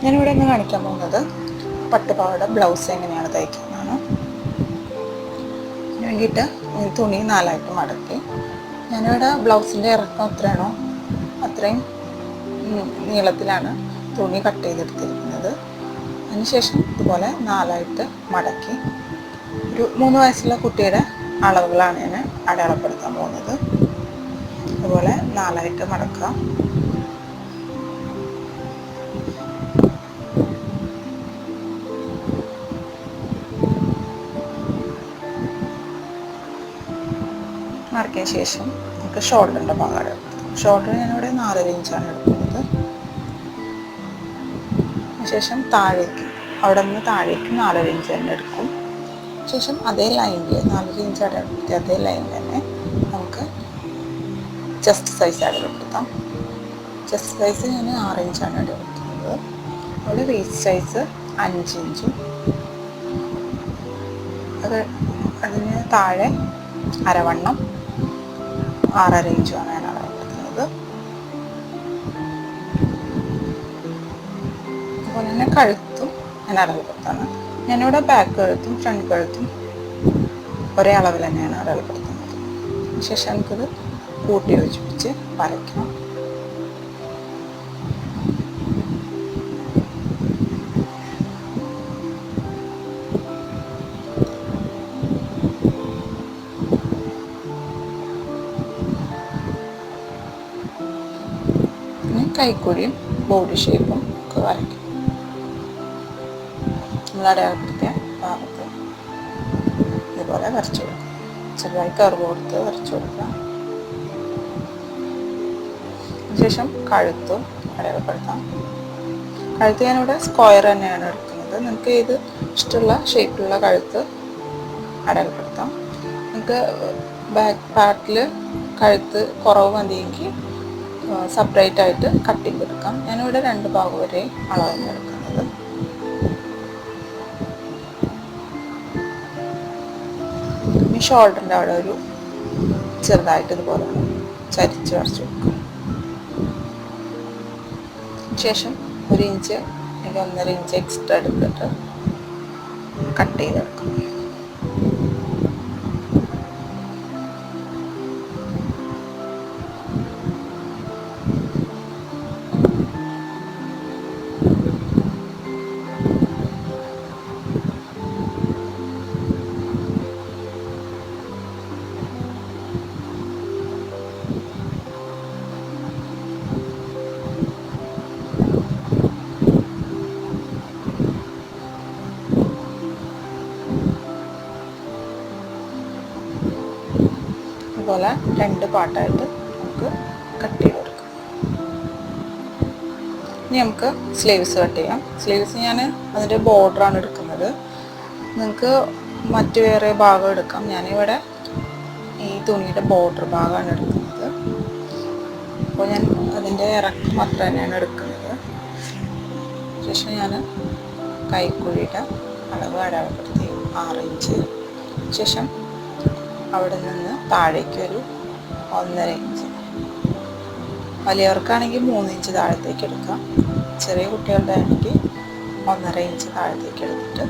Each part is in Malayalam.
ഞാനിവിടെ ഒന്ന് കാണിക്കാൻ പോകുന്നത് പട്ടുപാവാട ബ്ലൗസ് എങ്ങനെയാണ് തയ്ക്കുന്നതാണ്. അതിന് വേണ്ടിയിട്ട് തുണി 4ആയിട്ട് മടക്കി ഞാനിവിടെ ബ്ലൗസിൻ്റെ ഇറക്കം എത്രയാണോ അത്രയും നീളത്തിലാണ് തുണി കട്ട് ചെയ്തെടുത്തിരിക്കുന്നത്. അതിനുശേഷം ഇതുപോലെ 4ആയിട്ട് മടക്കി ഒരു 3 വയസ്സുള്ള കുട്ടിയുടെ അളവുകളാണ് ഞാൻ അടയാളപ്പെടുത്താൻ പോകുന്നത്. അതുപോലെ 4ആയിട്ട് മടക്കുക. മടക്കിയ ശേഷം നമുക്ക് ഷോൾഡറിൻ്റെ ഭാഗം എടുക്കാം. ഷോൾഡർ ഞാനിവിടെ 4 ഇഞ്ചാണ് എടുക്കുന്നത്. ശേഷം താഴേക്ക് അവിടെ നിന്ന് താഴേക്ക് 4 ഇഞ്ച് തന്നെ എടുക്കും. ശേഷം അതേ ലൈനിൽ 4 ഇഞ്ച് അടയാളപ്പെടുത്തി അതേ ലൈനിൽ തന്നെ നമുക്ക് ചെസ്റ്റ് സൈസ് അടയാളപ്പെടുത്താം. ചെസ്റ്റ് സൈസ് ഞാൻ 6 ഇഞ്ചാണ് അടയാളപ്പെടുത്തുന്നത്. അവിടെ വേസ്റ്റ് സൈസ് 5 ഇഞ്ചും അതിന് താഴെ അരവണ്ണം 6.5 ഇഞ്ചുമാണ് ഞാൻ അടയാളപ്പെടുത്തുന്നത്. അതുപോലെ തന്നെ കഴുത്തും ഞാൻ അടയാളപ്പെടുത്താണ്. ഞാനിവിടെ ബാക്ക് കഴുത്തും ഫ്രണ്ട് കഴുത്തും ഒരേ അളവിൽ തന്നെയാണ് അടയാളപ്പെടുത്തുന്നത്. ശേഷം നമുക്കിത് കൂട്ടി യോജിപ്പിച്ച് വരയ്ക്കണം. പിന്നെ കൈക്കുഴിയും ബോഡി ഷേപ്പും ഒക്കെ വരയ്ക്കും. നമ്മൾ അടയാളപ്പെടുത്തിയ ഭാഗത്ത് ഇതുപോലെ വരച്ചു കൊടുക്കുക. ചെറുതായി കർവ് കൊടുത്ത് വരച്ചു കൊടുക്കുക. അതിനുശേഷം കഴുത്തും അടയാളപ്പെടുത്താം. കഴുത്ത് ഞാനിവിടെ സ്ക്വയർ തന്നെയാണ് എടുക്കുന്നത്. നിങ്ങൾക്ക് ഏത് ഇഷ്ടമുള്ള ഷേപ്പിലുള്ള കഴുത്ത് അടയാളപ്പെടുത്താം. നിങ്ങൾക്ക് ബാക്ക് പാർട്ടിൽ കഴുത്ത് കുറവ് മതിയെങ്കിൽ സെപ്പറേറ്റ് ആയിട്ട് കട്ടിങ് എടുക്കാം. ഞാനിവിടെ 2 ഭാഗം വരെ അളവാണ് എടുക്കുന്നത്. ഇനി ഷോൾഡറിൻ്റെ അവിടെ ഒരു ചെറുതായിട്ട് ഇതുപോലെ ചരിച്ച് വരച്ച് കൊടുക്കും. ശേഷം 1 ഇഞ്ച് അല്ലെങ്കിൽ 1.5 ഇഞ്ച് എക്സ്ട്രാ എടുത്തിട്ട് കട്ട് ചെയ്തെടുക്കും. അതുപോലെ 2 പാർട്ടായിട്ട് നമുക്ക് കട്ട് ചെയ്ത് കൊടുക്കാം. ഇനി നമുക്ക് സ്ലീവ്സ് കട്ട് ചെയ്യാം. സ്ലീവ്സ് ഞാൻ അതിൻ്റെ ബോർഡറാണ് എടുക്കുന്നത്. നിങ്ങൾക്ക് മറ്റു വേറെ ഭാഗം എടുക്കാം. ഞാനിവിടെ ഈ തുണിയുടെ ബോർഡർ ഭാഗമാണ് എടുക്കുന്നത്. അപ്പോൾ ഞാൻ അതിൻ്റെ ഇറക്കം അത്ര തന്നെയാണ് എടുക്കുന്നത്. ശേഷം ഞാൻ കൈക്കുഴിയുടെ അളവ് അടയാളപ്പെടുത്തി 6 ഇഞ്ച്. ശേഷം അവിടെ നിന്ന് താഴേക്ക് ഒരു 1.5 ഇഞ്ച്. വലിയവർക്കാണെങ്കിൽ 3 ഇഞ്ച് താഴത്തേക്ക് എടുക്കാം. ചെറിയ കുട്ടികളുടെ ആണെങ്കിൽ 1.5 ഇഞ്ച് താഴത്തേക്ക് എടുത്തിട്ട്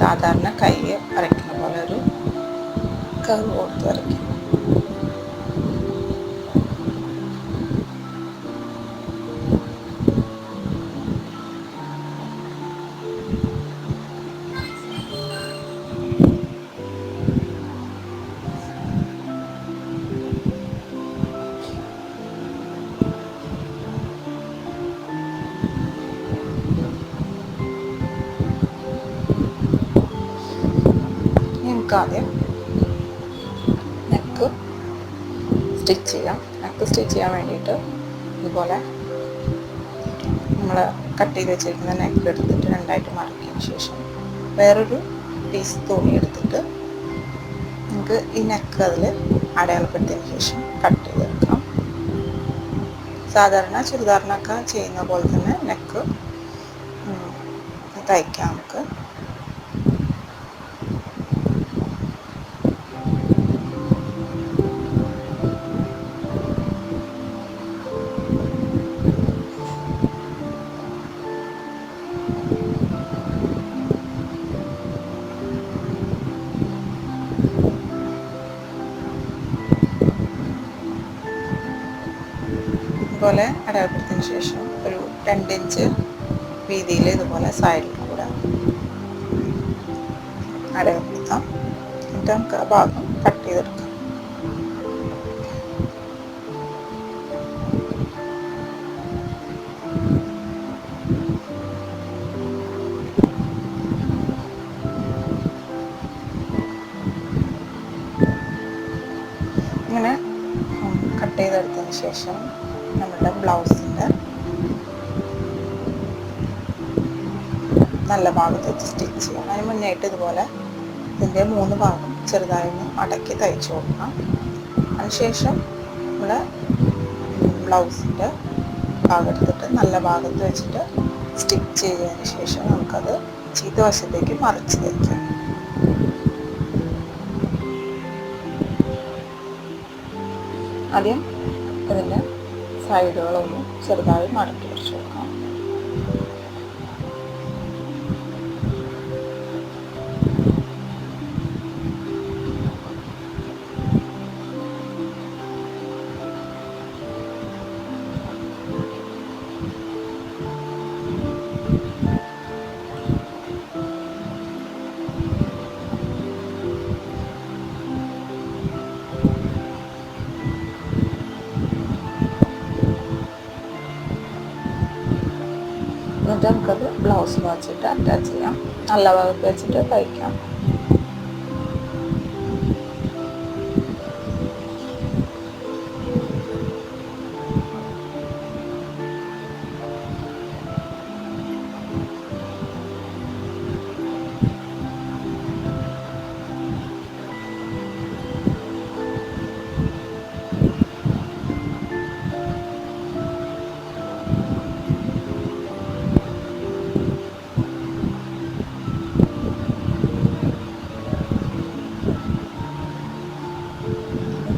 സാധാരണ കൈ വരയ്ക്കുന്ന പോലെ ഒരു കർവ് കൊടുത്ത് വരയ്ക്കും. ആദ്യം നെക്ക് സ്റ്റിച്ച് ചെയ്യാം. നെക്ക് സ്റ്റിച്ച് ചെയ്യാൻ വേണ്ടിയിട്ട് ഇതുപോലെ നമ്മൾ കട്ട് ചെയ്ത് വെച്ചിരിക്കുന്ന നെക്ക് എടുത്തിട്ട് 2ആയിട്ട് മടക്കിയതിന് ശേഷം വേറൊരു പീസ് തുണി എടുത്തിട്ട് നമുക്ക് ഈ നെക്ക് അതിൽ അടയാളപ്പെടുത്തിയതിന് ശേഷം കട്ട് ചെയ്തെടുക്കാം. സാധാരണ ചുരിദാറിനൊക്കെ ചെയ്യുന്ന പോലെ തന്നെ നെക്ക് തയ്ക്കാം നമുക്ക്. ഇതുപോലെ അടയാളപ്പെടുത്തിയതിന് ശേഷം ഒരു 2 ഇഞ്ച് വീതിയിൽ ഇതുപോലെ സൈഡിൽ കൂടെ അടയാളപ്പെടുത്താം. എന്നിട്ട് നമുക്ക് ആ ഭാഗം കട്ട് ചെയ്തെടുക്കാം. ഇങ്ങനെ കട്ട് ചെയ്തെടുത്തതിന് ശേഷം നമ്മുടെ ബ്ലൗസിൻ്റെ നല്ല ഭാഗത്ത് വെച്ച് സ്റ്റിച്ച് ചെയ്യാം. അതിന് മുന്നായിട്ട് ഇതുപോലെ ഇതിൻ്റെ 3 ഭാഗം ചെറുതായി മടക്കി തയ്ച്ചു കൊടുക്കാം. അതിനുശേഷം നമ്മൾ ബ്ലൗസിൻ്റെ ഭാഗം എടുത്തിട്ട് നല്ല ഭാഗത്ത് വെച്ചിട്ട് സ്റ്റിച്ച് ചെയ്തതിന് ശേഷം നമുക്കത് ചീത്ത വശത്തേക്ക് മറിച്ച് തയ്ക്കാം. ആദ്യം ഇതിൻ്റെ സൈഡുകളൊന്ന് ചെറുതായി മടക്കി വരച്ച് കൊടുക്കാം. എന്നിട്ട് നമുക്കത് ബ്ലൗസ് വെച്ചിട്ട് അറ്റാച്ച് ചെയ്യാം. നല്ല ഭാഗത്ത് വെച്ചിട്ട് തയ്ക്കാം.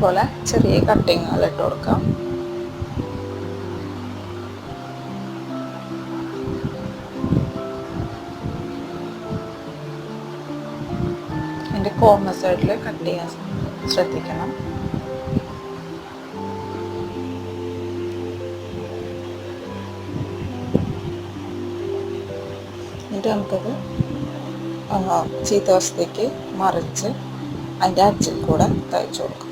ഇതുപോലെ ചെറിയ കട്ടിങ്ങുകൾ ഇട്ട് കൊടുക്കാം. എൻ്റെ കോർണർ സൈഡിൽ കട്ട് ചെയ്യാൻ ശ്രദ്ധിക്കണം. എന്നിട്ട് നമുക്കത് ചീത്ത വശത്തേക്ക് മറിച്ച് അതിൻ്റെ അച്ചിൽ കൂടെ തയ്ച്ചു കൊടുക്കാം.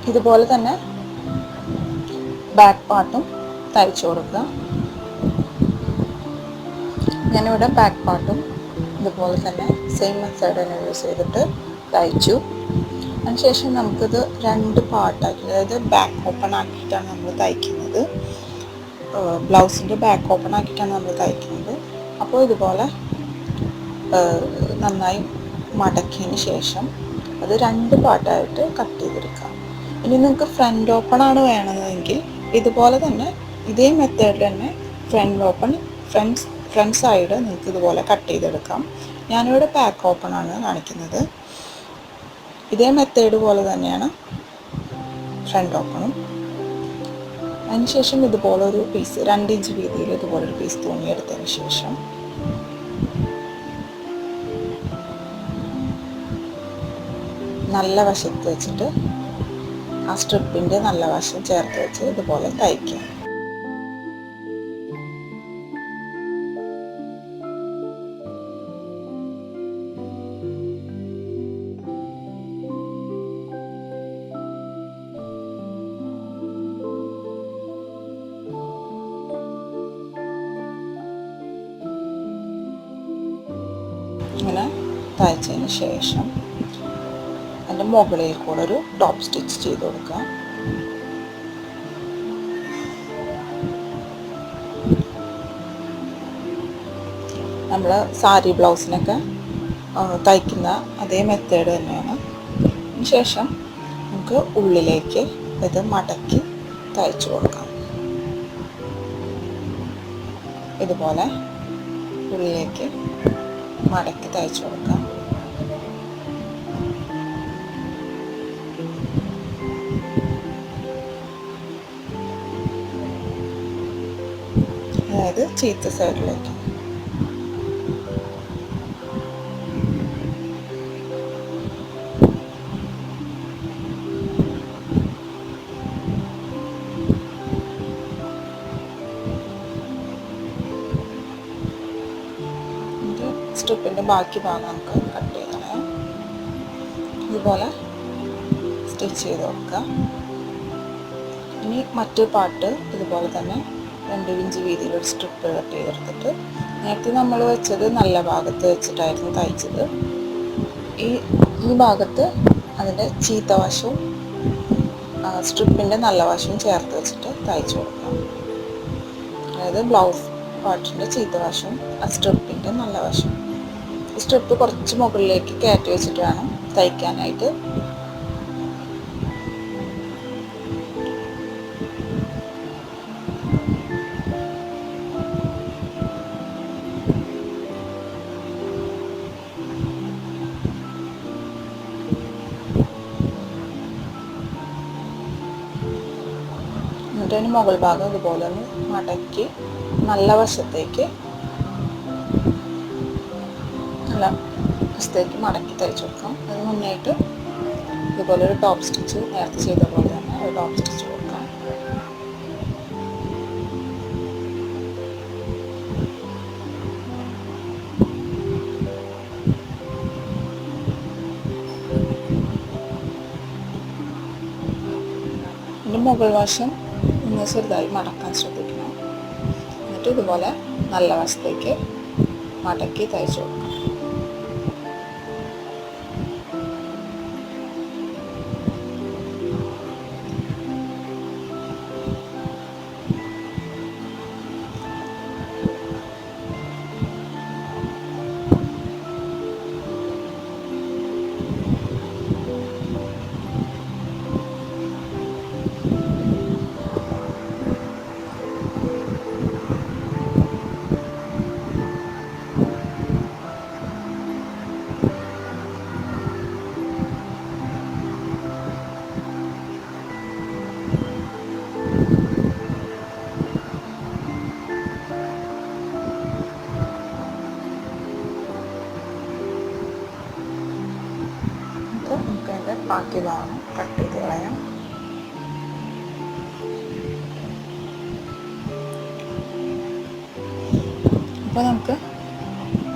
ഇതുപോലെ തന്നെ ബാക്ക് പാർട്ടും തയ്ച്ചു കൊടുക്കുക. ഞാനിവിടെ ബാക്ക് പാർട്ടും ഇതുപോലെ തന്നെ സെയിം മെത്തേഡ് തന്നെ യൂസ് ചെയ്തിട്ട് തയ്ച്ചു. അതിനുശേഷം നമുക്കിത് 2 പാർട്ടാക്കി, അതായത് ബാക്ക് ഓപ്പൺ ആക്കിയിട്ടാണ് നമ്മൾ തയ്ക്കുന്നത്. ബ്ലൗസിൻ്റെ ബാക്ക് ഓപ്പൺ ആക്കിയിട്ടാണ് നമ്മൾ തയ്ക്കുന്നത്. അപ്പോൾ ഇതുപോലെ നന്നായി മടക്കിയതിന് ശേഷം അത് 2 പാർട്ടായിട്ട് കട്ട് ചെയ്തെടുക്കാം. ഇനി നിങ്ങൾക്ക് ഫ്രണ്ട് ഓപ്പൺ ആണ് വേണമെങ്കിൽ ഇതുപോലെ തന്നെ ഇതേ മെത്തേഡിൽ തന്നെ ഫ്രണ്ട് സൈഡ് നിങ്ങൾക്ക് ഇതുപോലെ കട്ട് ചെയ്തെടുക്കാം. ഞാനിവിടെ ബാക്ക് ഓപ്പൺ ആണ് കാണിക്കുന്നത്. ഇതേ മെത്തേഡ് പോലെ തന്നെയാണ് ഫ്രണ്ട് ഓപ്പണും. അതിനുശേഷം ഇതുപോലെ ഒരു പീസ് 2 ഇഞ്ച് വീതിയിൽ ഇതുപോലൊരു പീസ് തുണിയെടുത്തതിന് ശേഷം നല്ല വശത്ത് വെച്ചിട്ട് ആ സ്ട്രിപ്പിൻ്റെ നല്ല വശം ചേർത്ത് വെച്ച് ഇതുപോലെ തയ്ക്കാം. തയ്ച്ചതിന് ശേഷം അതിൻ്റെ മുകളിൽ കൂടെ ഒരു ടോപ്പ് സ്റ്റിച്ച് ചെയ്ത് കൊടുക്കുക. നമ്മൾ സാരി ബ്ലൗസിനൊക്കെ തയ്ക്കുന്ന അതേ മെത്തേഡ് തന്നെയാണ്. അതിന് ശേഷം നമുക്ക് ഉള്ളിലേക്ക് ഇത് മടക്കി തയ്ച്ചു കൊടുക്കാം. ഇതുപോലെ ഉള്ളിലേക്ക് മടക്കി തയ്ച്ചു കൊടുക്കാം. അതായത് ചീത്ത സൈഡിലേക്ക്. സ്ട്രിപ്പിൻ്റെ ബാക്കി ഭാഗം നമുക്ക് കട്ട് ചെയ്ത് കളയാം. ഇതുപോലെ സ്റ്റിച്ച് ചെയ്ത് കൊടുക്കുക. ഇനി മറ്റൊരു പാർട്ട് ഇതുപോലെ തന്നെ 2 ഇഞ്ച് വീതിയിലൊരു സ്ട്രിപ്പ് കട്ട് ചെയ്തെടുത്തിട്ട്, നേരത്തെ നമ്മൾ വെച്ചത് നല്ല ഭാഗത്ത് വെച്ചിട്ടായിരുന്നു തയ്ച്ചത്. ഈ ഭാഗത്ത് അതിൻ്റെ ചീത്ത വശവും സ്ട്രിപ്പിൻ്റെ നല്ല വശവും ചേർത്ത് വെച്ചിട്ട് തയ്ച്ചു കൊടുക്കാം. അതായത് ബ്ലൗസ് പാർട്ടിൻ്റെ ചീത്ത വശവും സ്ട്രിപ്പിൻ്റെ നല്ല വശവും. ഈ സ്ട്രിപ്പ് കുറച്ച് മുകളിലേക്ക് കയറ്റി വെച്ചിട്ട് വേണം തയ്ക്കാനായിട്ട്. എന്നിട്ട് അതിന് മുകൾ ഭാഗം ഇതുപോലെ ഒന്ന് മടക്കി നല്ല വശത്തേക്ക് മടക്കി തയ്ച്ചു കൊടുക്കാം. അതിന് മുന്നായിട്ട് ഇതുപോലെ ഒരു ടോപ്പ് സ്റ്റിച്ച് നേരത്തെ ചെയ്ത പോലെ തന്നെ ഒരു ടോപ്പ് സ്റ്റിച്ച് കൊടുക്കാം. ഇതിൻ്റെ മുകൾ വശം ഒന്ന് ചെറുതായി മടക്കാൻ ശ്രദ്ധിക്കണം. എന്നിട്ട് ഇതുപോലെ നല്ല വശത്തേക്ക് മടക്കി തയ്ച്ചു കൊടുക്കാം. നമുക്ക് അതിൻ്റെ ബാക്കി ഭാഗം കട്ട് ചെയ്ത് കളയാം. അപ്പോൾ നമുക്ക്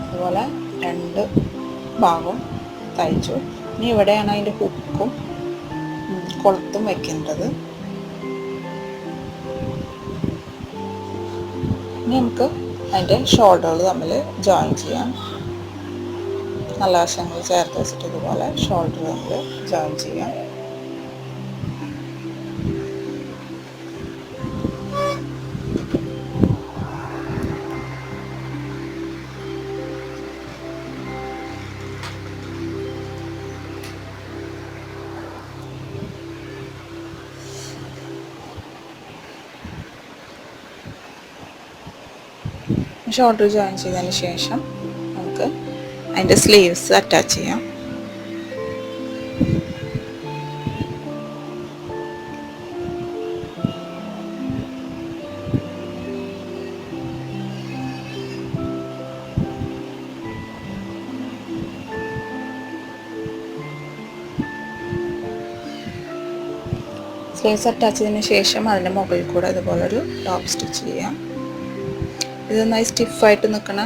അതുപോലെ 2 ഭാഗവും തയ്ച്ചു. ഇനി ഇവിടെയാണ് അതിൻ്റെ ഹുക്കും കൊളുത്തും വയ്ക്കേണ്ടത്. ഇനി നമുക്ക് അതിൻ്റെ ഷോൾഡറുകൾ തമ്മിൽ ജോയിൻ ചെയ്യാം. നല്ല വശങ്ങൾ ചേർത്ത് വെച്ചിട്ട് ഇതുപോലെ ഷോൾഡർ തമ്മിൽ ജോയിൻ ചെയ്യാം. ഷോൾഡർ ജോയിൻ ചെയ്തതിന് ശേഷം നമുക്ക് അതിൻ്റെ സ്ലീവ്സ് അറ്റാച്ച് ചെയ്യാം. സ്ലീവ്സ് അറ്റാച്ച് ചെയ്തതിന് ശേഷം അതിൻ്റെ മുകളിൽ കൂടെ ഇതുപോലൊരു ടോപ്പ് സ്റ്റിച്ച് ചെയ്യാം. ഇത് നന്നായി സ്റ്റിഫായിട്ട് നിൽക്കുന്ന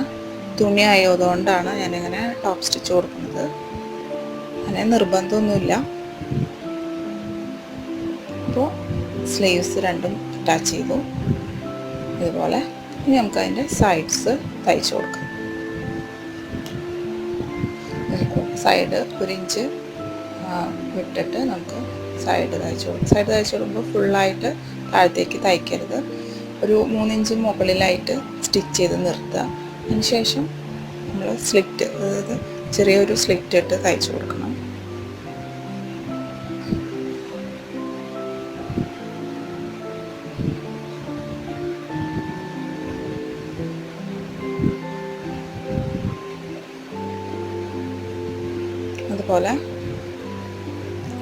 തുണി ആയതുകൊണ്ടാണ് ഞാനിങ്ങനെ ടോപ്പ് സ്റ്റിച്ച് കൊടുക്കുന്നത്. അങ്ങനെ നിർബന്ധമൊന്നുമില്ല. അപ്പോൾ സ്ലീവ്സ് രണ്ടും അറ്റാച്ച് ചെയ്തു ഇതുപോലെ. ഇനി നമുക്ക് അതിൻ്റെ സൈഡ്സ് തയ്ച്ചു കൊടുക്കാം. ഇതിൽ സൈഡ് 1 ഇഞ്ച് വിട്ടിട്ട് നമുക്ക് സൈഡ് തയ്ച്ചു കൊടുക്കും. സൈഡ് തയ്ച്ചു കൊടുക്കുമ്പോൾ ഫുള്ളായിട്ട് താഴത്തേക്ക് തയ്ക്കരുത്. ഒരു 3 ഇഞ്ച് മുകളിലായിട്ട് സ്റ്റിച്ച് ചെയ്ത് നിർത്തുക. അതിന് ശേഷം നമ്മൾ സ്ലിറ്റ്, അതായത് ചെറിയൊരു സ്ലിറ്റ് ഇട്ട് തയ്ച്ചു കൊടുക്കണം. അതുപോലെ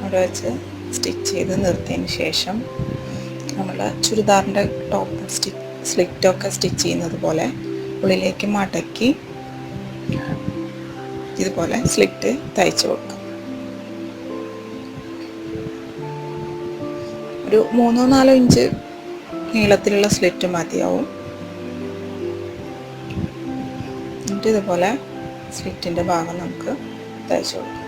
അവിടെ വെച്ച് സ്റ്റിച്ച് ചെയ്ത് നിർത്തിയതിന് ശേഷം നമ്മൾ ചുരിദാറിൻ്റെ ടോപ്പ് സ്ലിറ്റൊക്കെ സ്റ്റിച്ച് ചെയ്യുന്നത് പോലെ ഉള്ളിലേക്ക് മടക്കി ഇതുപോലെ സ്ലിറ്റ് തയ്ച്ചു കൊടുക്കും. ഒരു 3-4 ഇഞ്ച് നീളത്തിലുള്ള സ്ലിറ്റ് മതിയാവും. എന്നിട്ട് ഇതുപോലെ സ്ലിറ്റിൻ്റെ ഭാഗം നമുക്ക് തയ്ച്ചു കൊടുക്കാം.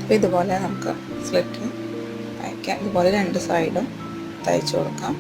അപ്പോൾ ഇതുപോലെ നമുക്ക് സ്ലിറ്റ് തയ്ക്കാം. ഇതുപോലെ 2 സൈഡും തയ്ച്ചു കൊടുക്കാം.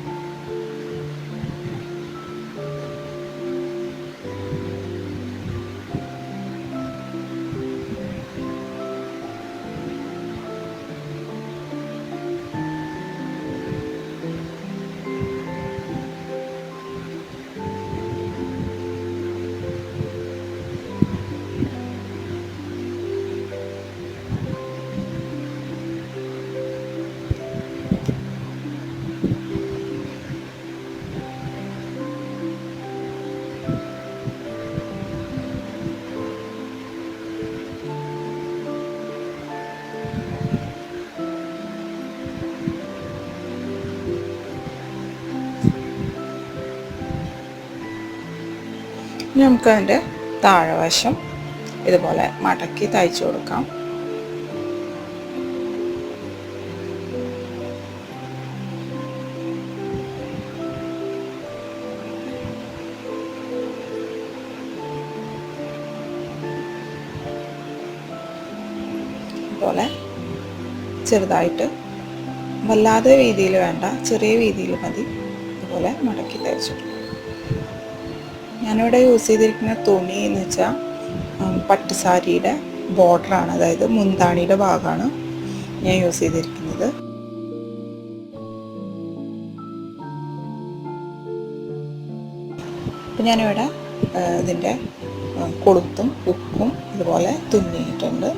ഇനി നമുക്കതിൻ്റെ താഴെവശം ഇതുപോലെ മടക്കി തയ്ച്ചു കൊടുക്കാം. ഇതുപോലെ ചെറുതായിട്ട്, വല്ലാതെ വീതിയിൽ വേണ്ട, ചെറിയ വീതിയിൽ മതി. ഇതുപോലെ മടക്കി തയ്ച്ചു. ഞാനിവിടെ യൂസ് ചെയ്തിരിക്കുന്ന തുണി എന്ന് വെച്ചാൽ പട്ടുസാരിയുടെ ബോർഡറാണ്, അതായത് മുന്താണിയുടെ ഭാഗമാണ് ഞാൻ യൂസ് ചെയ്തിരിക്കുന്നത്. അപ്പം ഞാനിവിടെ ഇതിൻ്റെ കൊളുത്തും ഉക്കും ഇതുപോലെ തുന്നിയിട്ടുണ്ട്.